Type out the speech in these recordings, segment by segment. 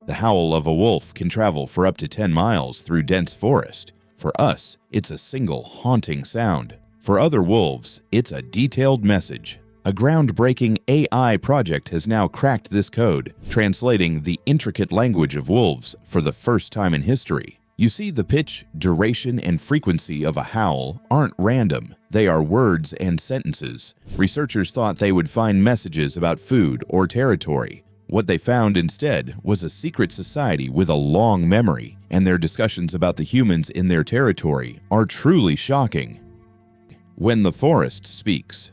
The howl of a wolf can travel for up to 10 miles through dense forest. For us, it's a single haunting sound. For other wolves, it's a detailed message. A groundbreaking AI project has now cracked this code, translating the intricate language of wolves for the first time in history. You see, the pitch, duration, and frequency of a howl aren't random. They are words and sentences. Researchers thought they would find messages about food or territory. What they found instead was a secret society with a long memory, and their discussions about the humans in their territory are truly shocking. When the forest speaks.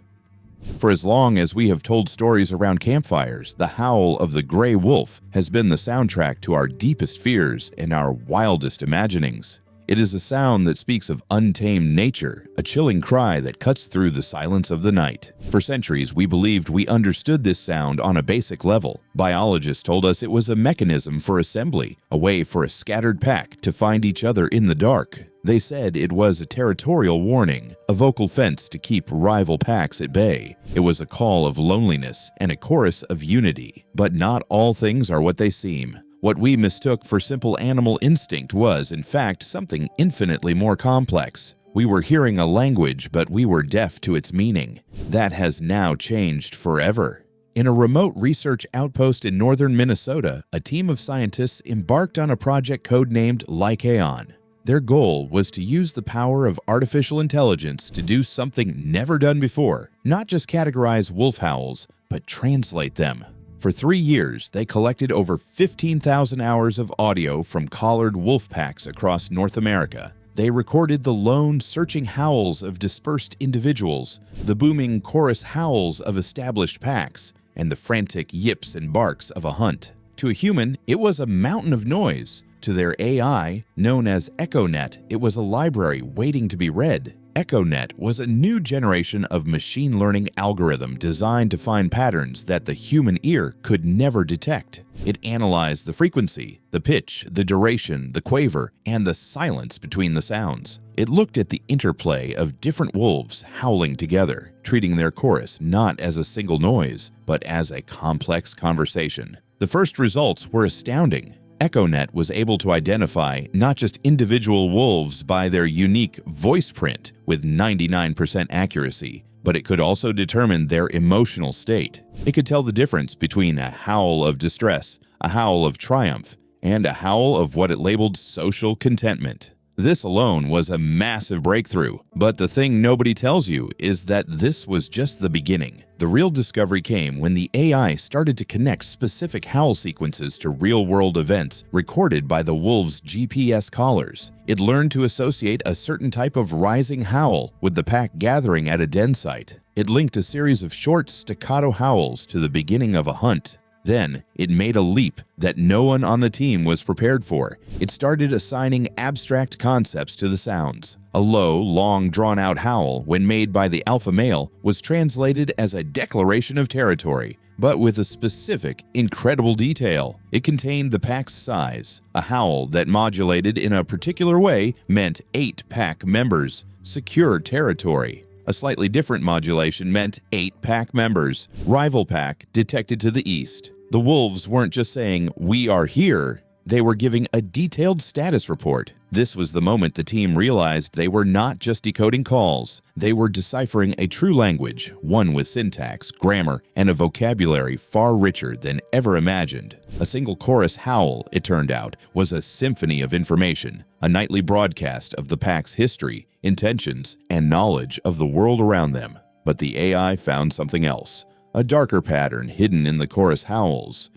For as long as we have told stories around campfires, the howl of the gray wolf has been the soundtrack to our deepest fears and our wildest imaginings. It is a sound that speaks of untamed nature, a chilling cry that cuts through the silence of the night. For centuries, we believed we understood this sound on a basic level. Biologists told us it was a mechanism for assembly, a way for a scattered pack to find each other in the dark. They said it was a territorial warning, a vocal fence to keep rival packs at bay. It was a call of loneliness and a chorus of unity. But not all things are what they seem. What we mistook for simple animal instinct was, in fact, something infinitely more complex. We were hearing a language, but we were deaf to its meaning. That has now changed forever. In a remote research outpost in northern Minnesota, a team of scientists embarked on a project codenamed Lycaon. Their goal was to use the power of artificial intelligence to do something never done before, not just categorize wolf howls, but translate them. For 3 years, they collected over 15,000 hours of audio from collared wolf packs across North America. They recorded the lone, searching howls of dispersed individuals, the booming chorus howls of established packs, and the frantic yips and barks of a hunt. To a human, it was a mountain of noise. To their AI, known as EchoNet, it was a library waiting to be read. EchoNet was a new generation of machine learning algorithm designed to find patterns that the human ear could never detect. It analyzed the frequency, the pitch, the duration, the quaver, and the silence between the sounds. It looked at the interplay of different wolves howling together, treating their chorus not as a single noise, but as a complex conversation. The first results were astounding. EchoNet was able to identify not just individual wolves by their unique voice print with 99% accuracy, but it could also determine their emotional state. It could tell the difference between a howl of distress, a howl of triumph, and a howl of what it labeled social contentment. This alone was a massive breakthrough, but the thing nobody tells you is that this was just the beginning. The real discovery came when the AI started to connect specific howl sequences to real-world events recorded by the wolves' GPS collars. It learned to associate a certain type of rising howl with the pack gathering at a den site. It linked a series of short, staccato howls to the beginning of a hunt. Then, it made a leap that no one on the team was prepared for. It started assigning abstract concepts to the sounds. A low, long, drawn-out howl, when made by the alpha male, was translated as a declaration of territory, but with a specific, incredible detail. It contained the pack's size. A howl that modulated in a particular way meant 8 pack members, secure territory. A slightly different modulation meant 8 pack members, rival pack detected to the east. The wolves weren't just saying, "We are here." They were giving a detailed status report. This was the moment the team realized they were not just decoding calls. They were deciphering a true language, one with syntax, grammar, and a vocabulary far richer than ever imagined. A single chorus howl, it turned out, was a symphony of information, a nightly broadcast of the pack's history, intentions, and knowledge of the world around them. But the AI found something else, a darker pattern hidden in the chorus howls.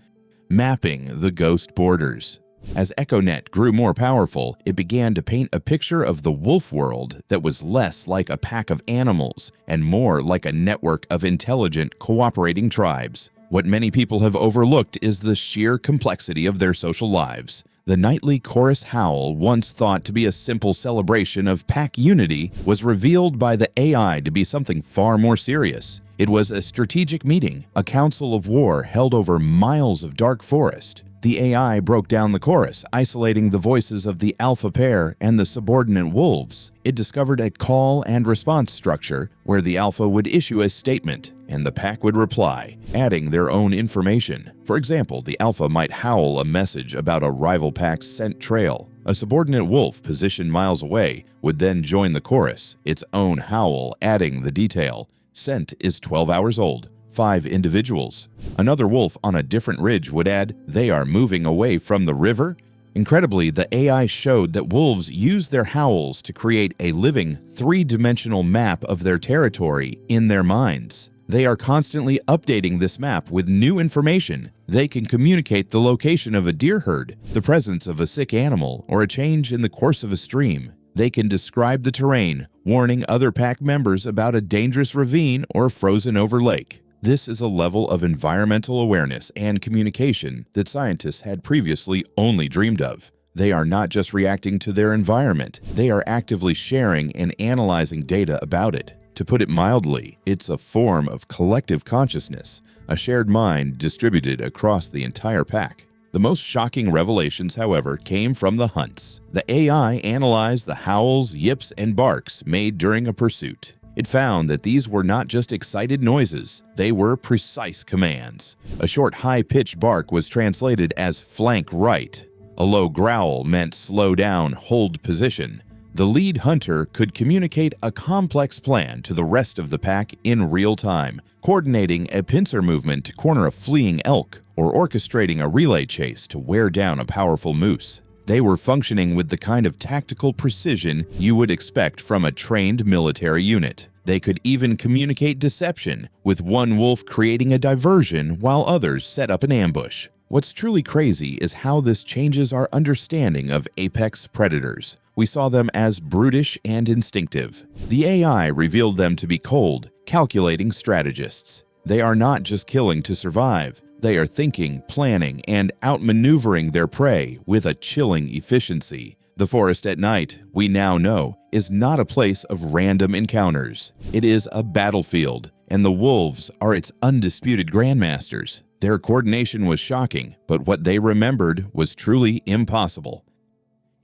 Mapping the ghost borders. As EchoNet grew more powerful, it began to paint a picture of the wolf world that was less like a pack of animals and more like a network of intelligent, cooperating tribes. What many people have overlooked is the sheer complexity of their social lives. The nightly chorus howl, once thought to be a simple celebration of pack unity, was revealed by the AI to be something far more serious. It was a strategic meeting, a council of war held over miles of dark forest. The AI broke down the chorus, isolating the voices of the alpha pair and the subordinate wolves. It discovered a call and response structure where the alpha would issue a statement, and the pack would reply, adding their own information. For example, the alpha might howl a message about a rival pack's scent trail. A subordinate wolf positioned miles away would then join the chorus, its own howl adding the detail. Scent is 12 hours old. 5 individuals. Another wolf on a different ridge would add, "They are moving away from the river." Incredibly, the AI showed that wolves use their howls to create a living, 3-dimensional map of their territory in their minds. They are constantly updating this map with new information. They can communicate the location of a deer herd, the presence of a sick animal, or a change in the course of a stream. They can describe the terrain, warning other pack members about a dangerous ravine or frozen-over lake. This is a level of environmental awareness and communication that scientists had previously only dreamed of. They are not just reacting to their environment, they are actively sharing and analyzing data about it. To put it mildly, it's a form of collective consciousness, a shared mind distributed across the entire pack. The most shocking revelations, however, came from the hunts. The AI analyzed the howls, yips, and barks made during a pursuit. It found that these were not just excited noises, they were precise commands. A short high-pitched bark was translated as "flank right." A low growl meant "slow down, hold position." The lead hunter could communicate a complex plan to the rest of the pack in real time, coordinating a pincer movement to corner a fleeing elk or orchestrating a relay chase to wear down a powerful moose. They were functioning with the kind of tactical precision you would expect from a trained military unit. They could even communicate deception, with one wolf creating a diversion while others set up an ambush. What's truly crazy is how this changes our understanding of apex predators. We saw them as brutish and instinctive. The AI revealed them to be cold, calculating strategists. They are not just killing to survive. They are thinking, planning, and outmaneuvering their prey with a chilling efficiency. The forest at night, we now know, is not a place of random encounters. It is a battlefield, and the wolves are its undisputed grandmasters. Their coordination was shocking, but what they remembered was truly impossible.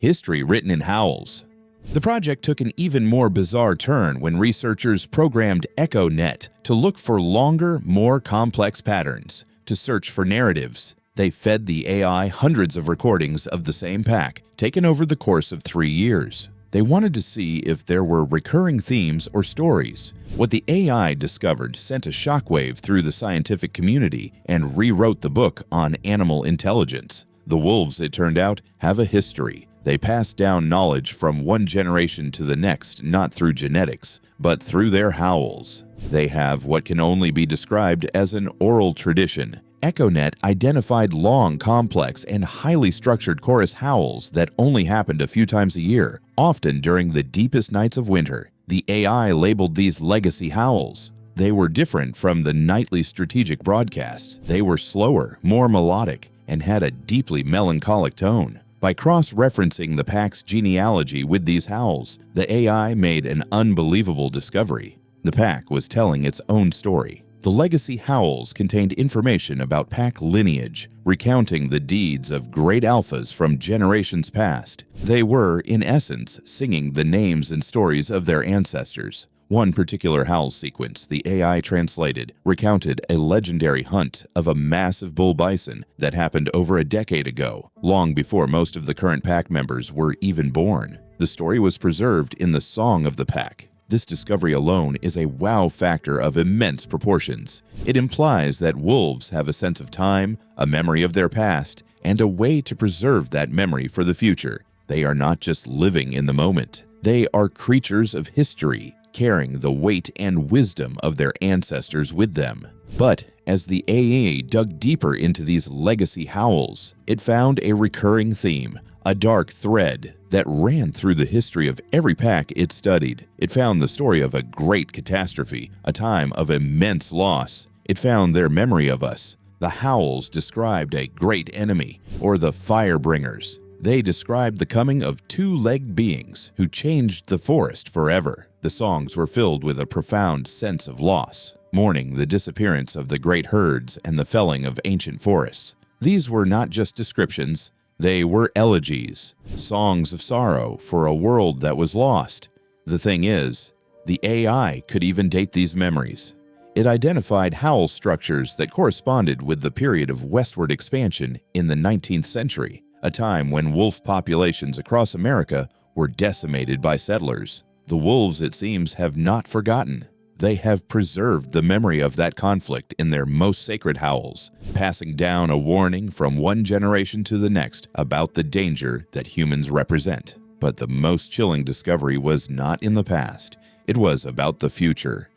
History written in howls. The project took an even more bizarre turn when researchers programmed EchoNet to look for longer, more complex patterns. To search for narratives, they fed the AI hundreds of recordings of the same pack, taken over the course of 3 years. They wanted to see if there were recurring themes or stories. What the AI discovered sent a shockwave through the scientific community and rewrote the book on animal intelligence. The wolves, it turned out, have a history. They pass down knowledge from one generation to the next, not through genetics, but through their howls. They have what can only be described as an oral tradition. EchoNet identified long, complex, and highly structured chorus howls that only happened a few times a year, often during the deepest nights of winter. The AI labeled these legacy howls. They were different from the nightly strategic broadcasts. They were slower, more melodic, and had a deeply melancholic tone. By cross-referencing the pack's genealogy with these howls, the AI made an unbelievable discovery. The pack was telling its own story. The legacy howls contained information about pack lineage, recounting the deeds of great alphas from generations past. They were, in essence, singing the names and stories of their ancestors. One particular howl sequence the AI translated recounted a legendary hunt of a massive bull bison that happened over a decade ago, long before most of the current pack members were even born. The story was preserved in the song of the pack. This discovery alone is a wow factor of immense proportions. It implies that wolves have a sense of time, a memory of their past, and a way to preserve that memory for the future. They are not just living in the moment. They are creatures of history, carrying the weight and wisdom of their ancestors with them. But as the AI dug deeper into these legacy howls, it found a recurring theme, a dark thread that ran through the history of every pack it studied. It found the story of a great catastrophe, a time of immense loss. It found their memory of us. The howls described a great enemy, or the Firebringers. They described the coming of two-legged beings who changed the forest forever. The songs were filled with a profound sense of loss, mourning the disappearance of the great herds and the felling of ancient forests. These were not just descriptions, they were elegies, songs of sorrow for a world that was lost. The thing is, the AI could even date these memories. It identified howl structures that corresponded with the period of westward expansion in the 19th century, a time when wolf populations across America were decimated by settlers. The wolves, it seems, have not forgotten. They have preserved the memory of that conflict in their most sacred howls, passing down a warning from one generation to the next about the danger that humans represent. But the most chilling discovery was not in the past. It was about the future.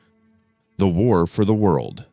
The war for the world.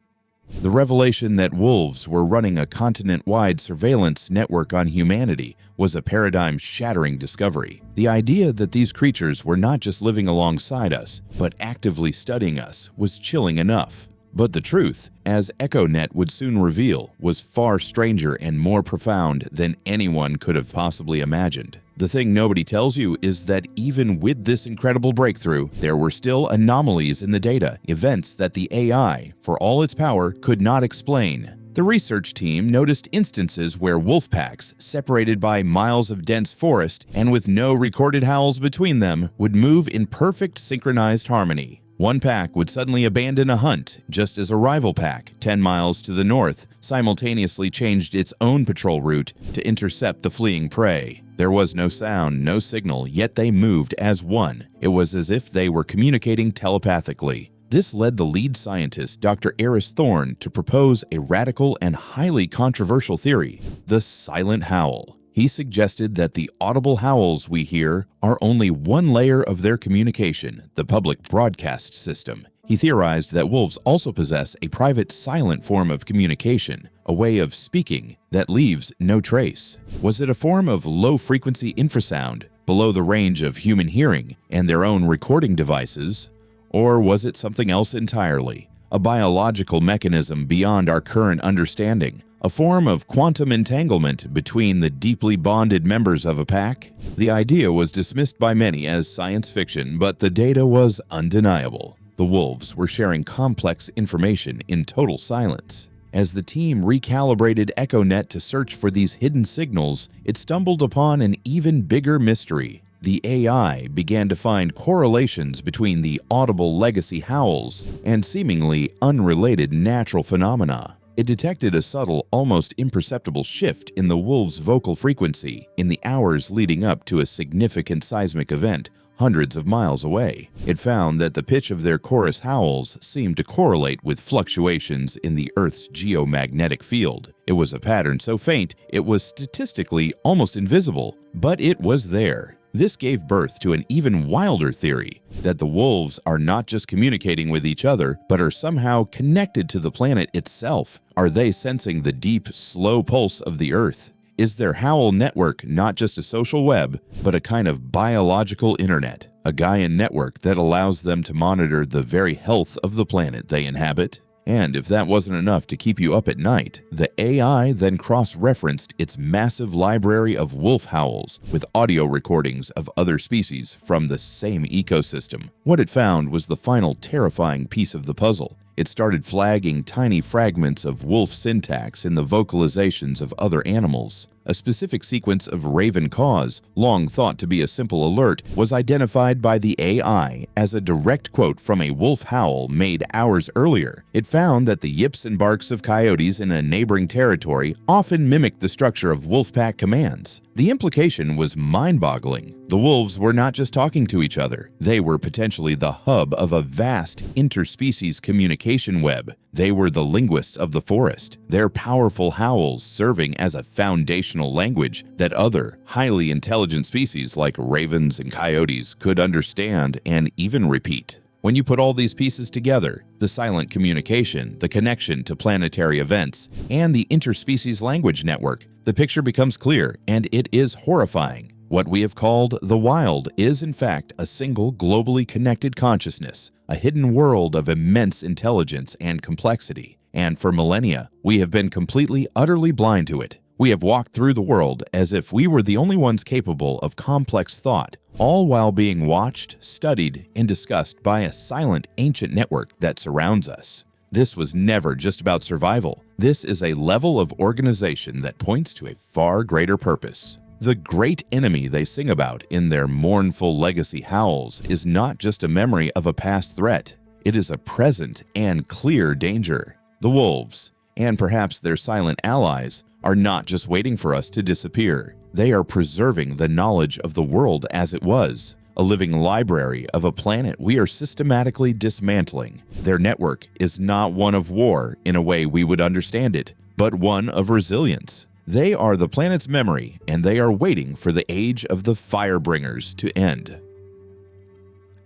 The revelation that wolves were running a continent-wide surveillance network on humanity was a paradigm-shattering discovery. The idea that these creatures were not just living alongside us, but actively studying us was chilling enough. But the truth, as EchoNet would soon reveal, was far stranger and more profound than anyone could have possibly imagined. The thing nobody tells you is that even with this incredible breakthrough, there were still anomalies in the data, events that the AI, for all its power, could not explain. The research team noticed instances where wolf packs, separated by miles of dense forest and with no recorded howls between them, would move in perfect synchronized harmony. One pack would suddenly abandon a hunt, just as a rival pack, 10 miles to the north, simultaneously changed its own patrol route to intercept the fleeing prey. There was no sound, no signal, yet they moved as one. It was as if they were communicating telepathically. This led the lead scientist, Dr. Eris Thorne, to propose a radical and highly controversial theory, the silent howl. He suggested that the audible howls we hear are only one layer of their communication, the public broadcast system. He theorized that wolves also possess a private silent form of communication, a way of speaking that leaves no trace. Was it a form of low-frequency infrasound, below the range of human hearing and their own recording devices? Or was it something else entirely? A biological mechanism beyond our current understanding? A form of quantum entanglement between the deeply bonded members of a pack? The idea was dismissed by many as science fiction, but the data was undeniable. The wolves were sharing complex information in total silence. As the team recalibrated EchoNet to search for these hidden signals, it stumbled upon an even bigger mystery. The AI began to find correlations between the audible legacy howls and seemingly unrelated natural phenomena. It detected a subtle, almost imperceptible shift in the wolves' vocal frequency in the hours leading up to a significant seismic event hundreds of miles away. It found that the pitch of their chorus howls seemed to correlate with fluctuations in the Earth's geomagnetic field. It was a pattern so faint it was statistically almost invisible, but it was there. This gave birth to an even wilder theory, that the wolves are not just communicating with each other, but are somehow connected to the planet itself. Are they sensing the deep, slow pulse of the Earth? Is their howl network not just a social web, but a kind of biological internet, a Gaian network that allows them to monitor the very health of the planet they inhabit? And if that wasn't enough to keep you up at night, the AI then cross-referenced its massive library of wolf howls with audio recordings of other species from the same ecosystem. What it found was the final terrifying piece of the puzzle. It started flagging tiny fragments of wolf syntax in the vocalizations of other animals. A specific sequence of raven caws, long thought to be a simple alert, was identified by the AI as a direct quote from a wolf howl made hours earlier. It found that the yips and barks of coyotes in a neighboring territory often mimicked the structure of wolfpack commands. The implication was mind-boggling. The wolves were not just talking to each other. They were potentially the hub of a vast interspecies communication web. They were the linguists of the forest, their powerful howls serving as a foundational language that other, highly intelligent species like ravens and coyotes could understand and even repeat. When you put all these pieces together, the silent communication, the connection to planetary events, and the interspecies language network, the picture becomes clear, and it is horrifying. What we have called the wild is, in fact, a single globally connected consciousness, a hidden world of immense intelligence and complexity. And for millennia, we have been completely, utterly blind to it. We have walked through the world as if we were the only ones capable of complex thought, all while being watched, studied, and discussed by a silent, ancient network that surrounds us. This was never just about survival. This is a level of organization that points to a far greater purpose. The great enemy they sing about in their mournful legacy howls is not just a memory of a past threat. It is a present and clear danger. The wolves, and perhaps their silent allies, are not just waiting for us to disappear. They are preserving the knowledge of the world as it was, a living library of a planet we are systematically dismantling. Their network is not one of war in a way we would understand it, but one of resilience. They are the planet's memory, and they are waiting for the age of the Firebringers to end.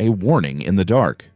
A warning in the dark.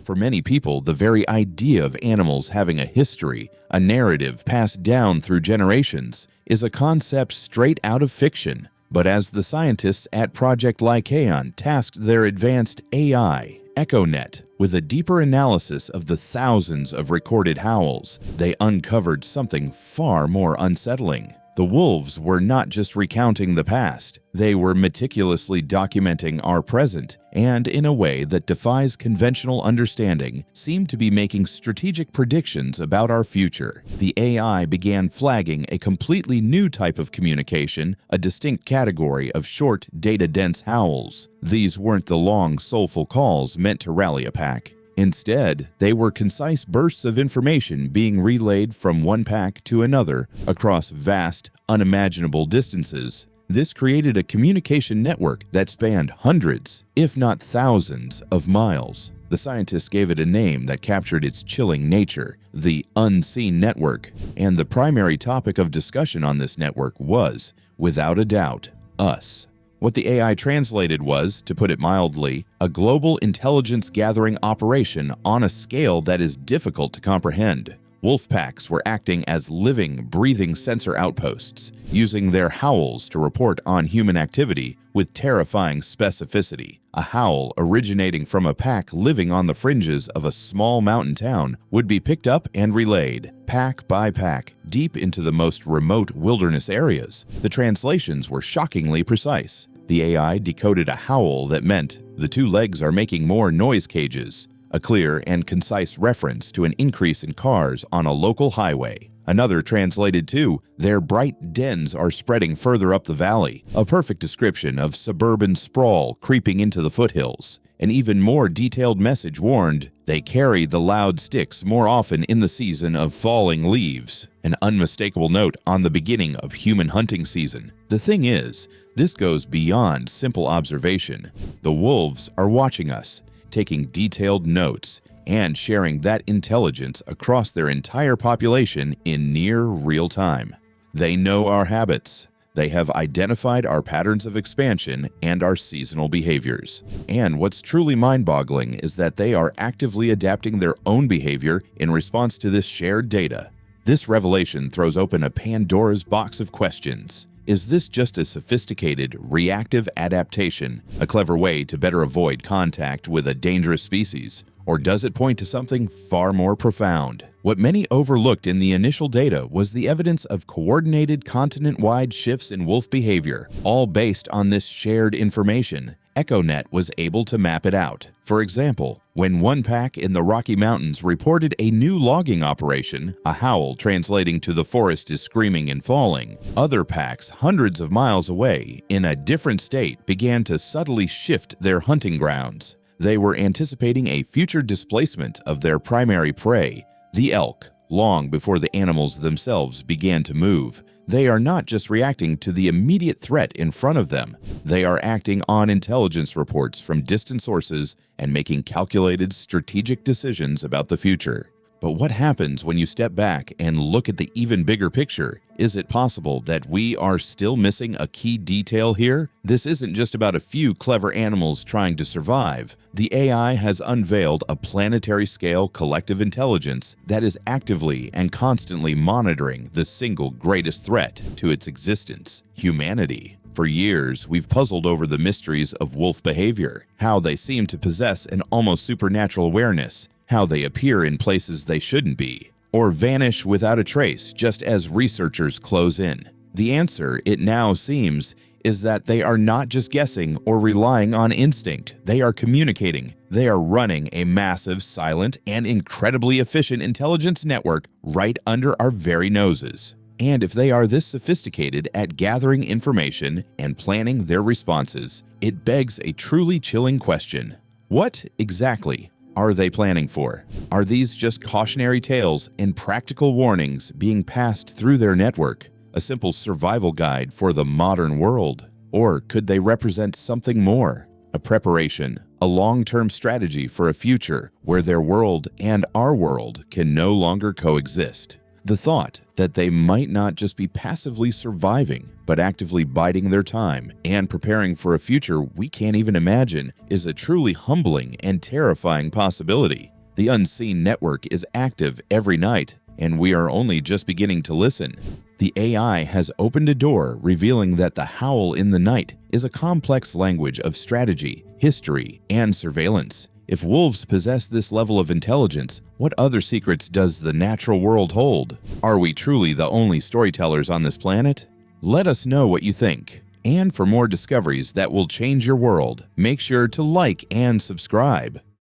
For many people, the very idea of animals having a history, a narrative passed down through generations, is a concept straight out of fiction. But as the scientists at Project Lycaon tasked their advanced AI, EchoNet, with a deeper analysis of the thousands of recorded howls, they uncovered something far more unsettling. The wolves were not just recounting the past, they were meticulously documenting our present, and in a way that defies conventional understanding, seemed to be making strategic predictions about our future. The AI began flagging a completely new type of communication, a distinct category of short, data-dense howls. These weren't the long, soulful calls meant to rally a pack. Instead, they were concise bursts of information being relayed from one pack to another across vast, unimaginable distances. This created a communication network that spanned hundreds, if not thousands, of miles. The scientists gave it a name that captured its chilling nature, the Unseen Network, and the primary topic of discussion on this network was, without a doubt, us. What the AI translated was, to put it mildly, a global intelligence gathering operation on a scale that is difficult to comprehend. Wolf packs were acting as living, breathing sensor outposts, using their howls to report on human activity with terrifying specificity. A howl originating from a pack living on the fringes of a small mountain town would be picked up and relayed, pack by pack, deep into the most remote wilderness areas. The translations were shockingly precise. The AI decoded a howl that meant, "The two legs are making more noise cages," a clear and concise reference to an increase in cars on a local highway. Another translated to, "Their bright dens are spreading further up the valley," a perfect description of suburban sprawl creeping into the foothills. An even more detailed message warned, "They carry the loud sticks more often in the season of falling leaves," an unmistakable note on the beginning of human hunting season. The thing is, this goes beyond simple observation. The wolves are watching us, taking detailed notes, and sharing that intelligence across their entire population in near real time. They know our habits. They have identified our patterns of expansion and our seasonal behaviors. And what's truly mind-boggling is that they are actively adapting their own behavior in response to this shared data. This revelation throws open a Pandora's box of questions. Is this just a sophisticated, reactive adaptation, a clever way to better avoid contact with a dangerous species? Or does it point to something far more profound? What many overlooked in the initial data was the evidence of coordinated continent-wide shifts in wolf behavior, all based on this shared information. EchoNet was able to map it out. For example, when one pack in the Rocky Mountains reported a new logging operation, a howl translating to "the forest is screaming and falling," other packs hundreds of miles away, in a different state, began to subtly shift their hunting grounds. They were anticipating a future displacement of their primary prey, the elk, long before the animals themselves began to move. They are not just reacting to the immediate threat in front of them. They are acting on intelligence reports from distant sources and making calculated, strategic decisions about the future. But what happens when you step back and look at the even bigger picture? Is it possible that we are still missing a key detail here? This isn't just about a few clever animals trying to survive. The AI has unveiled a planetary-scale collective intelligence that is actively and constantly monitoring the single greatest threat to its existence: humanity. For years, we've puzzled over the mysteries of wolf behavior, how they seem to possess an almost supernatural awareness, how they appear in places they shouldn't be, or vanish without a trace just as researchers close in. The answer, it now seems, is that they are not just guessing or relying on instinct. They are communicating. They are running a massive, silent, and incredibly efficient intelligence network right under our very noses. And if they are this sophisticated at gathering information and planning their responses, it begs a truly chilling question. What exactly are they planning for? Are these just cautionary tales and practical warnings being passed through their network, a simple survival guide for the modern world? Or could they represent something more? A preparation, a long-term strategy for a future where their world and our world can no longer coexist? The thought that they might not just be passively surviving, but actively biding their time and preparing for a future we can't even imagine is a truly humbling and terrifying possibility. The unseen network is active every night, and we are only just beginning to listen. The AI has opened a door revealing that the howl in the night is a complex language of strategy, history, and surveillance. If wolves possess this level of intelligence, what other secrets does the natural world hold? Are we truly the only storytellers on this planet? Let us know what you think. And for more discoveries that will change your world, make sure to like and subscribe.